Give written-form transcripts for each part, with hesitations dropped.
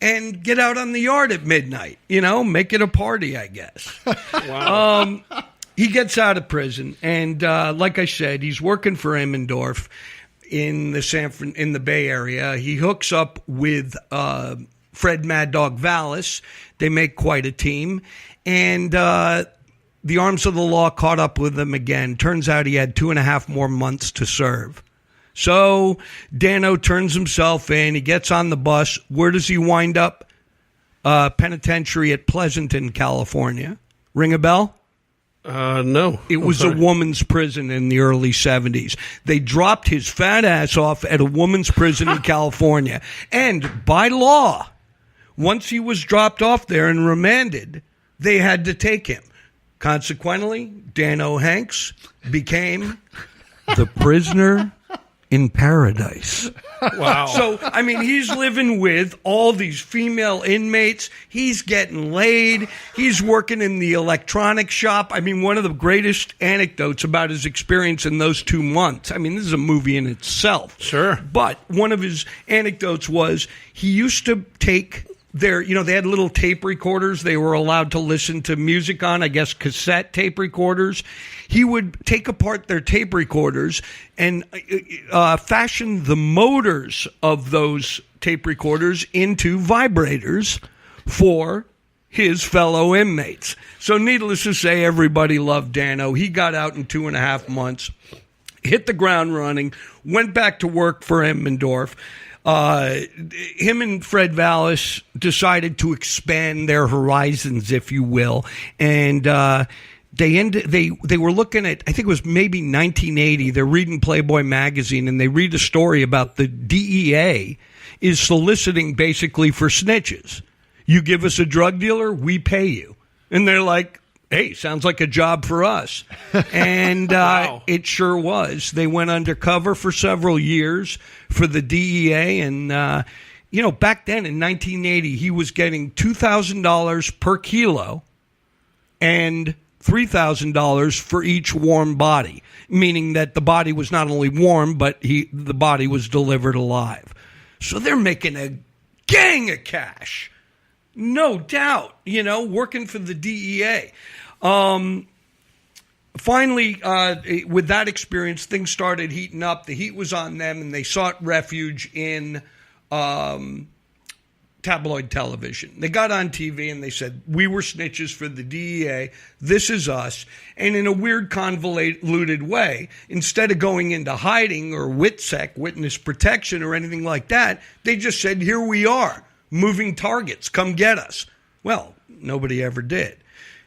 and get out on the yard at midnight. Make it a party, I guess. Wow. He gets out of prison, and like I said, he's working for Emmendorf in the Bay Area. He hooks up with Fred Mad Dog Vallis. They make quite a team, and the arms of the law caught up with him again. Turns out he had 2.5 more months to serve. So Dano turns himself in. He gets on the bus. Where does he wind up? Penitentiary at Pleasanton, California. Ring a bell? No. It was a woman's prison in the early 70s. They dropped his fat ass off at a woman's prison in California. And by law, once he was dropped off there and remanded, they had to take him. Consequently, Dano Hanks became the prisoner in paradise. Wow. So, he's living with all these female inmates. He's getting laid. He's working in the electronics shop. One of the greatest anecdotes about his experience in those 2 months. This is a movie in itself. Sure. But one of his anecdotes was he used to take they had little tape recorders they were allowed to listen to music on, I guess cassette tape recorders. He would take apart their tape recorders and fashion the motors of those tape recorders into vibrators for his fellow inmates. So needless to say, everybody loved Dano. He got out in 2.5 months, hit the ground running, went back to work for Emmendorf. Him and Fred Vallis decided to expand their horizons, if you will, and they were looking at, I think it was maybe 1980. They're reading Playboy magazine, and they read a story about the DEA is soliciting basically for snitches. You give us a drug dealer, we pay you, and they're like, hey, sounds like a job for us. And wow. It sure was. They went undercover for several years for the DEA. And, back then in 1980, he was getting $2,000 per kilo and $3,000 for each warm body, meaning that the body was not only warm, but the body was delivered alive. So they're making a gang of cash. No doubt, working for the DEA. Finally, with that experience, things started heating up. The heat was on them, and they sought refuge in tabloid television. They got on TV, and they said, we were snitches for the DEA. This is us. And in a weird, convoluted way, instead of going into hiding or WITSEC, witness protection, or anything like that, they just said, here we are. Moving targets, come get us. Well, nobody ever did.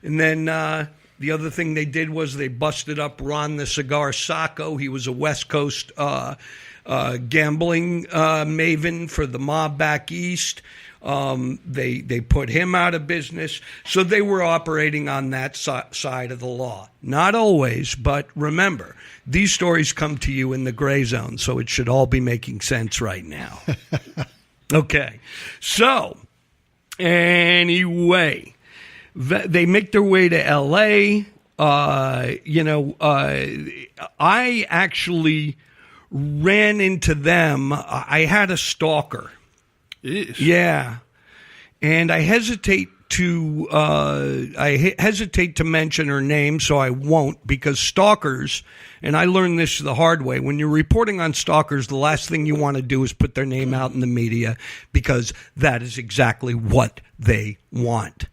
And then the other thing they did was they busted up Ron the Cigar Sacco. He was a West Coast gambling maven for the mob back east. They put him out of business. So they were operating on that side of the law. Not always, but remember, these stories come to you in the gray zone, so it should all be making sense right now. Okay, so anyway, they make their way to L.A. I actually ran into them. I had a stalker. Eesh. Yeah, and I hesitate to mention her name, so I won't, because stalkers, and I learned this the hard way, when you're reporting on stalkers, the last thing you want to do is put their name out in the media, because that is exactly what they want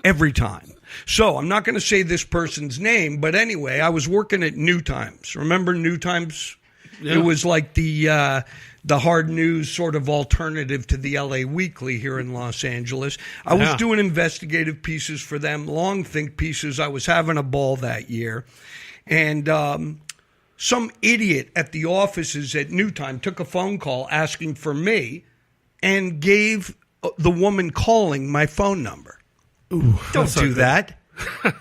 every time. So I'm not going to say this person's name, but anyway, I was working at New Times. Remember New Times? Yeah. It was like the hard news sort of alternative to the LA Weekly here in Los Angeles. I was doing investigative pieces for them, long think pieces. I was having a ball that year. And some idiot at the offices at New Time took a phone call asking for me and gave the woman calling my phone number. Ooh, don't do that.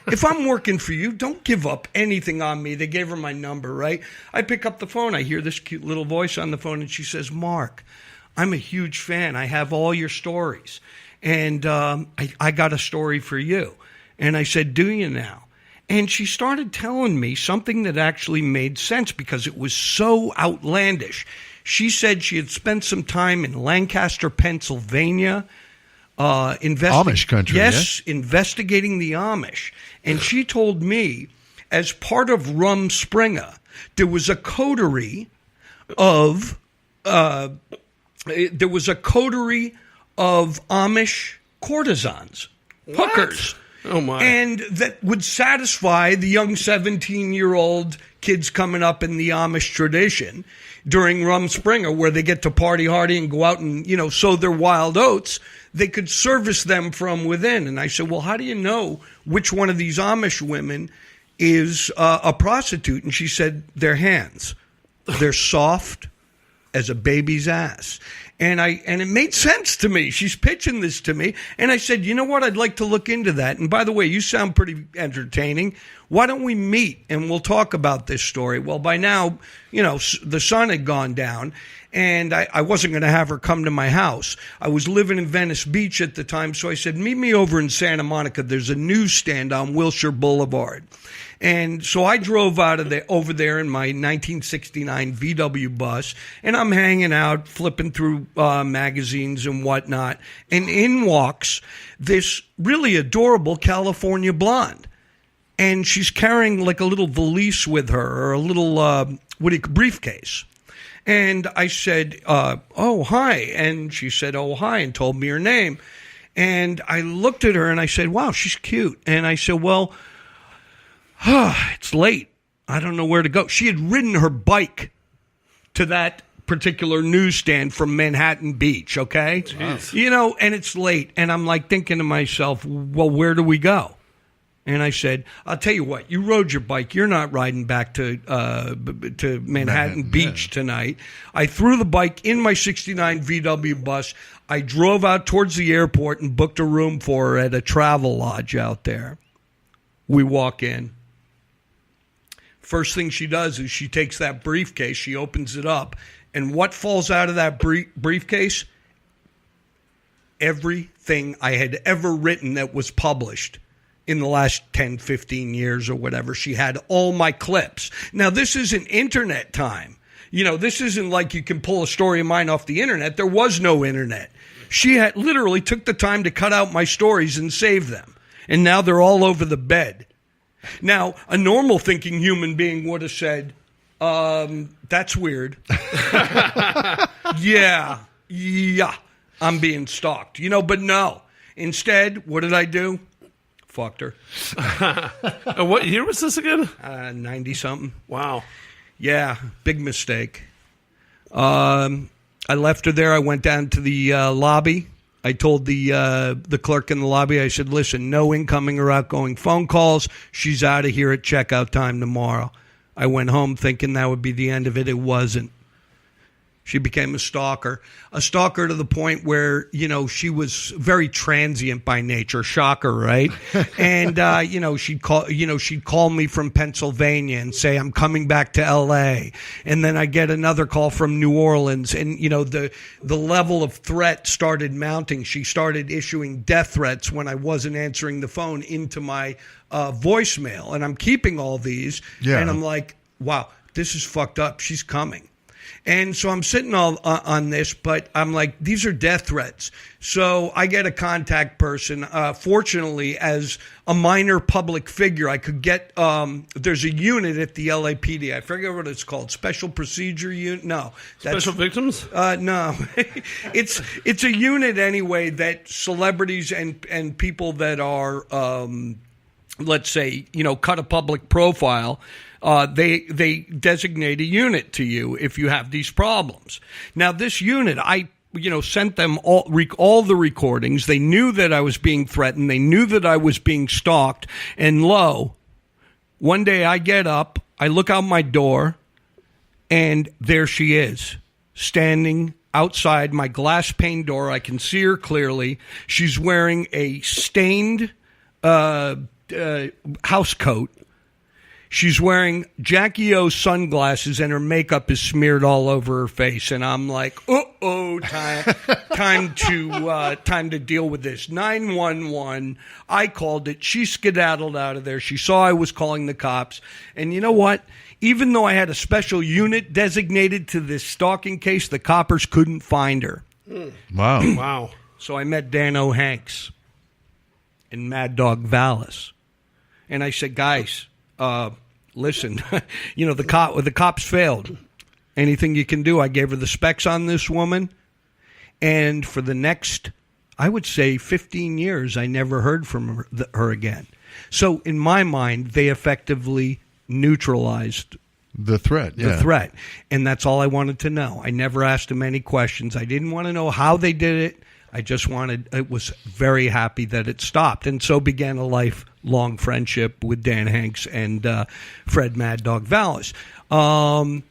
If I'm working for you, don't give up anything on me. They gave her my number, right? I pick up the phone. I hear this cute little voice on the phone, and she says, Mark, I'm a huge fan. I have all your stories. And I got a story for you. And I said, do you now? And she started telling me something that actually made sense because it was so outlandish. She said she had spent some time in Lancaster, Pennsylvania. Amish country, yes, investigating the Amish. And she told me, as part of Rumspringa, there was a coterie of Amish courtesans, hookers. Oh my! And that would satisfy the young 17-year-old kids coming up in the Amish tradition during Rumspringa, where they get to party hardy and go out and, sow their wild oats. They could service them from within. And I said, well, how do you know which one of these Amish women is a prostitute? And she said, their hands. They're soft as a baby's ass. And it made sense to me. She's pitching this to me. And I said, you know what? I'd like to look into that. And by the way, you sound pretty entertaining. Why don't we meet and we'll talk about this story? Well, by now, the sun had gone down. And I wasn't going to have her come to my house. I was living in Venice Beach at the time, so I said, meet me over in Santa Monica. There's a newsstand on Wilshire Boulevard. And so I drove over there in my 1969 VW bus, and I'm hanging out, flipping through magazines and whatnot. And in walks this really adorable California blonde. And she's carrying like a little valise with her, or a little briefcase. And I said, oh, hi. And she said, oh, hi, and told me her name. And I looked at her and I said, wow, she's cute. And I said, well, it's late. I don't know where to go. She had ridden her bike to that particular newsstand from Manhattan Beach, okay? Wow. And it's late. And I'm like thinking to myself, well, where do we go? And I said, I'll tell you what, you rode your bike. You're not riding back to Manhattan Beach tonight. I threw the bike in my 69 VW bus. I drove out towards the airport and booked a room for her at a travel lodge out there. We walk in. First thing she does is she takes that briefcase, she opens it up, and what falls out of that briefcase? Everything I had ever written that was published in the last 10, 15 years or whatever. She had all my clips. Now, this isn't internet time. This isn't like you can pull a story of mine off the internet. There was no internet. She had literally took the time to cut out my stories and save them. And now they're all over the bed. Now, a normal thinking human being would have said, that's weird. Yeah, I'm being stalked. But no. Instead, what did I do? Fucked her. What year was this again? 90-something. Wow. Yeah, big mistake. I left her there. I went down to the lobby. I told the clerk in the lobby, I said, listen, no incoming or outgoing phone calls. She's out of here at checkout time tomorrow. I went home thinking that would be the end of it. It wasn't. She became a stalker to the point where, she was very transient by nature. Shocker, right? And, she'd call me from Pennsylvania and say, I'm coming back to L.A. And then I get another call from New Orleans. And, the level of threat started mounting. She started issuing death threats when I wasn't answering the phone into my voicemail. And I'm keeping all these. Yeah. And I'm like, wow, this is fucked up. She's coming. And so I'm sitting all on this, but I'm like, these are death threats. So I get a contact person. Fortunately, as a minor public figure, I could get, there's a unit at the LAPD. I forget what it's called. Special Procedure Unit? No. Special Victims? No. It's a unit anyway that celebrities and people that are, let's say, cut a public profile, they designate a unit to you if you have these problems. Now, this unit, I sent them all the recordings. They knew that I was being threatened. They knew that I was being stalked. And lo, one day I get up, I look out my door, and there she is, standing outside my glass pane door. I can see her clearly. She's wearing a stained house coat. She's wearing Jackie O sunglasses and her makeup is smeared all over her face. And I'm like, time to deal with this. 911. I called it. She skedaddled out of there. She saw I was calling the cops. And you know what? even though I had a special unit designated to this stalking case, the coppers couldn't find her. Wow. Wow. So I met Dan O'Hanks and Mad Dog Vallis. And I said, guys, listen, the cops failed. Anything you can do? I gave her the specs on this woman. And for the next, I would say, 15 years, I never heard from her again. So in my mind, they effectively neutralized the threat. Yeah. The threat. And that's all I wanted to know. I never asked them any questions. I didn't want to know how they did it. I was very happy that it stopped. And so began a lifelong friendship with Dan Hanks and Fred Mad Dog Vallis. With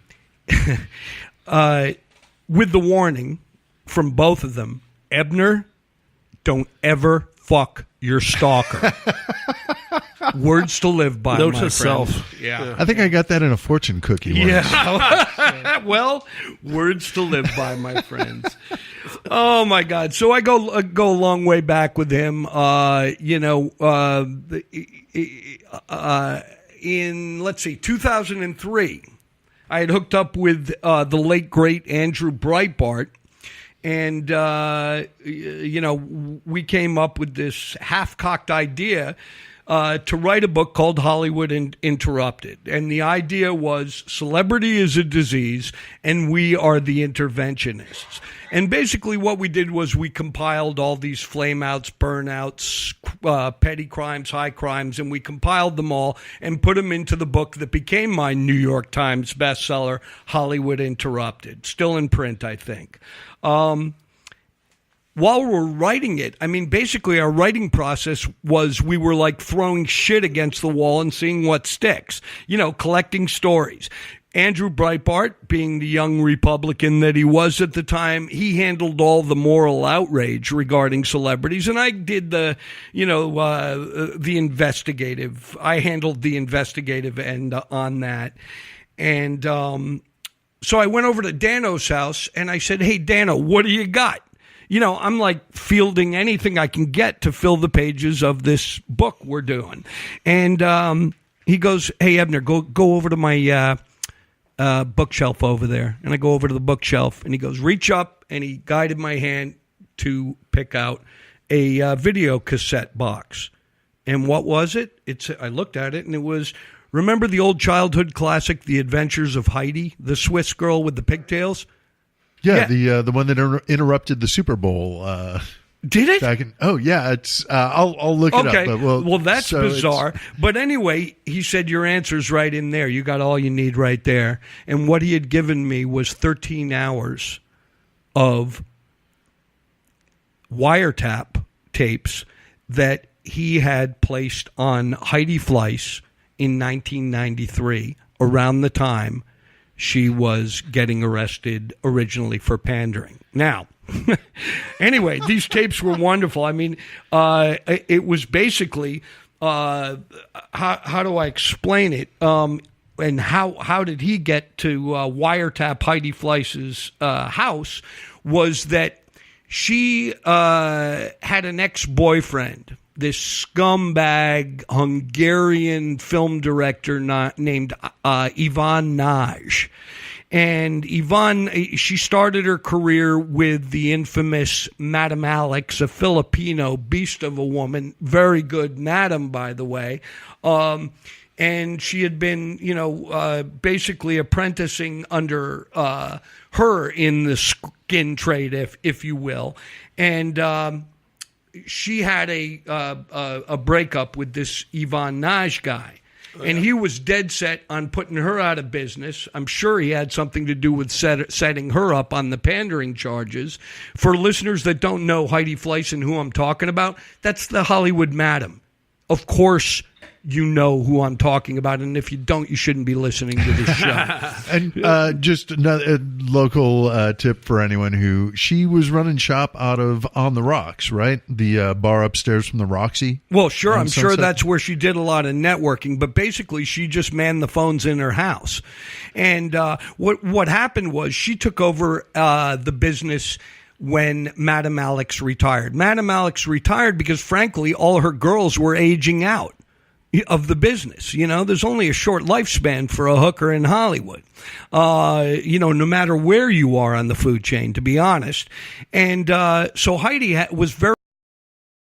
the warning from both of them, Ebner, don't ever fuck your stalker. Words to live by, Note my to friends. self. Yeah. I think I got that in a fortune cookie once. Yeah. Well, words to live by, my friends. Oh my God! So I go a long way back with him. In 2003, I had hooked up with the late great Andrew Breitbart. And, we came up with this half-cocked idea to write a book called Hollywood Interrupted. And the idea was celebrity is a disease, and we are the interventionists. And basically what we did was we compiled all these flameouts, burnouts, petty crimes, high crimes, and we compiled them all and put them into the book that became my New York Times bestseller, Hollywood Interrupted. Still in print, I think. While we're writing it, basically our writing process was we were like throwing shit against the wall and seeing what sticks, collecting stories. Andrew Breitbart, being the young Republican that he was at the time, he handled all the moral outrage regarding celebrities, and I did the investigative. I handled the investigative end on that, and so I went over to Dano's house and I said, "Hey, Dano, what do you got?" I'm like fielding anything I can get to fill the pages of this book we're doing, and he goes, "Hey, Ebner, go over to my bookshelf over there." And I go over to the bookshelf, and he goes, "Reach up," and he guided my hand to pick out a video cassette box. And what was it? I looked at it, and it was, remember the old childhood classic, The Adventures of Heidi, the Swiss girl with the pigtails? Yeah. The one that interrupted the Super Bowl. Did it? It's. I'll look it up. But well, that's bizarre. But anyway, he said your answer's right in there. You got all you need right there. And what he had given me was 13 hours of wiretap tapes that he had placed on Heidi Fleiss in 1993, around the time she was getting arrested originally for pandering. Now, anyway, these tapes were wonderful. It was basically, how do I explain it? And how did he get to wiretap Heidi Fleiss's house? Was that she had an ex-boyfriend, this scumbag Hungarian film director named Ivan Nagy. And Yvonne, she started her career with the infamous Madame Alex, a Filipino beast of a woman, very good madam, by the way. And she had been, basically apprenticing under her in the skin trade, if you will. And she had a breakup with this Ivan Nagy guy. And he was dead set on putting her out of business. I'm sure he had something to do with setting her up on the pandering charges. For listeners that don't know Heidi Fleiss and who I'm talking about, that's the Hollywood Madam. Of course, you know who I'm talking about, and if you don't, you shouldn't be listening to this show. And just another local tip for anyone she was running shop out of On the Rocks, right? The bar upstairs from the Roxy. Well, sure, I'm Sunset. sure that's where she did a lot of networking, but basically she just manned the phones in her house. And what happened was she took over the business when Madame Alex retired. Madame Alex retired because, frankly, all her girls were aging out. of the business. There's only a short lifespan for a hooker in Hollywood. No matter where you are on the food chain, to be honest. And so Heidi was very